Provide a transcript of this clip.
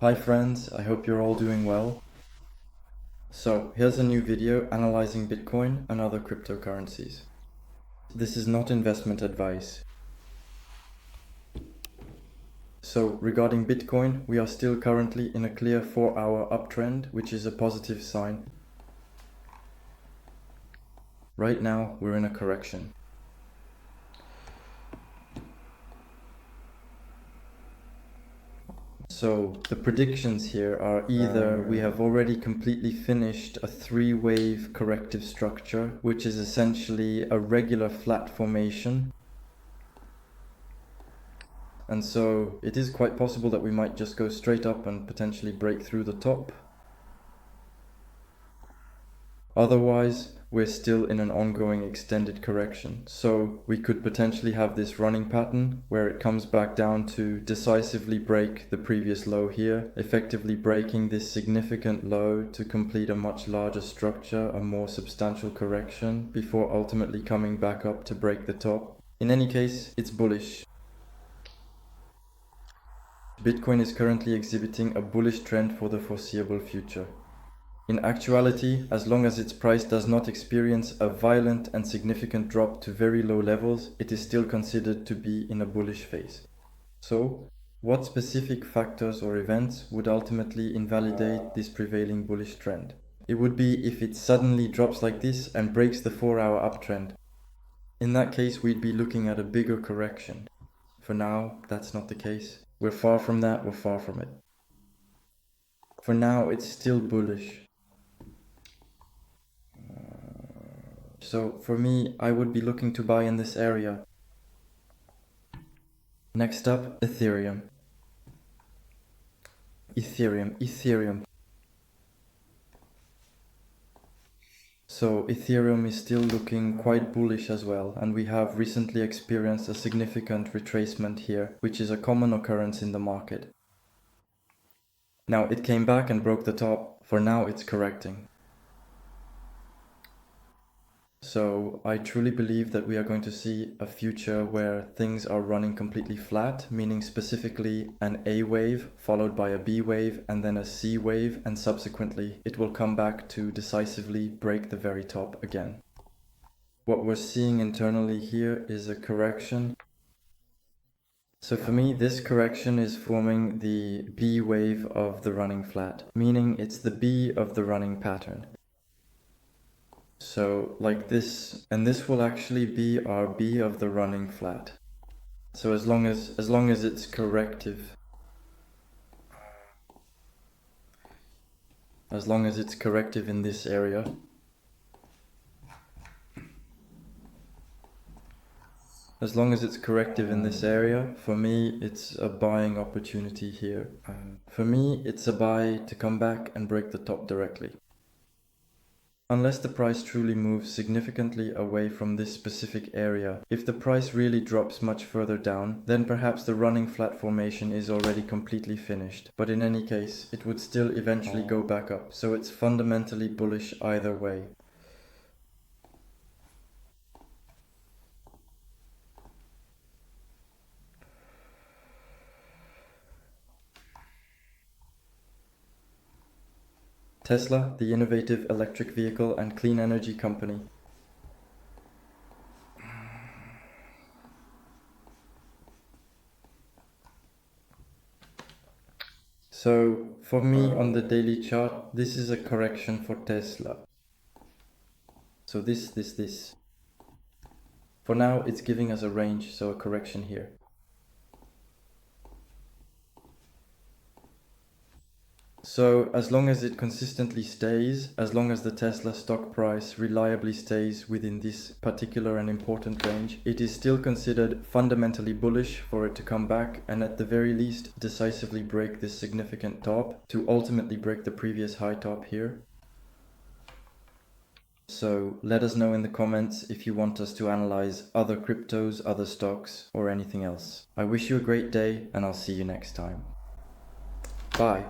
Hi friends, I hope you're all doing well. So here's a new video analyzing Bitcoin and other cryptocurrencies. This is not investment advice. So regarding Bitcoin, we are still currently in a clear 4-hour uptrend, which is a positive sign. Right now, we're in a correction. So the predictions here are either we have already completely finished a 3-wave corrective structure, which is essentially a regular flat formation. And so it is quite possible that we might just go straight up and potentially break through the top. Otherwise, we're still in an ongoing extended correction. So we could potentially have this running pattern where it comes back down to decisively break the previous low here, effectively breaking this significant low to complete a much larger structure, a more substantial correction, before ultimately coming back up to break the top. In any case, it's bullish. Bitcoin is currently exhibiting a bullish trend for the foreseeable future. In actuality, as long as its price does not experience a violent and significant drop to very low levels, it is still considered to be in a bullish phase. So, what specific factors or events would ultimately invalidate this prevailing bullish trend? It would be if it suddenly drops like this and breaks the 4-hour uptrend. In that case, we'd be looking at a bigger correction. For now, that's not the case. We're far from that, we're far from it. For now, it's still bullish. So for me, I would be looking to buy in this area. Next up, Ethereum. Ethereum. So Ethereum is still looking quite bullish as well, and we have recently experienced a significant retracement here, which is a common occurrence in the market. Now it came back and broke the top. For now, it's correcting. So I truly believe that we are going to see a future where things are running completely flat, meaning specifically an A wave followed by a B wave and then a C wave, and subsequently it will come back to decisively break the very top again. What we're seeing internally here is a correction. So for me, this correction is forming the B wave of the running flat, meaning it's the B of the running pattern. So like this, and this will actually be our B of the running flat. So as long as it's corrective, in this area, for me it's a buying opportunity here. For me it's a buy to come back and break the top directly. Unless the price truly moves significantly away from this specific area, if the price really drops much further down, then perhaps the running flat formation is already completely finished. But in any case, it would still eventually go back up, so it's fundamentally bullish either way. Tesla, the innovative electric vehicle and clean energy company. So for me on the daily chart, this is a correction for Tesla. So this. For now, it's giving us a range, so a correction here. So as long as it consistently stays, as long as the Tesla stock price reliably stays within this particular and important range, it is still considered fundamentally bullish for it to come back and at the very least decisively break this significant top to ultimately break the previous high top here. So let us know in the comments if you want us to analyze other cryptos, other stocks, or anything else. I wish you a great day and I'll see you next time. Bye.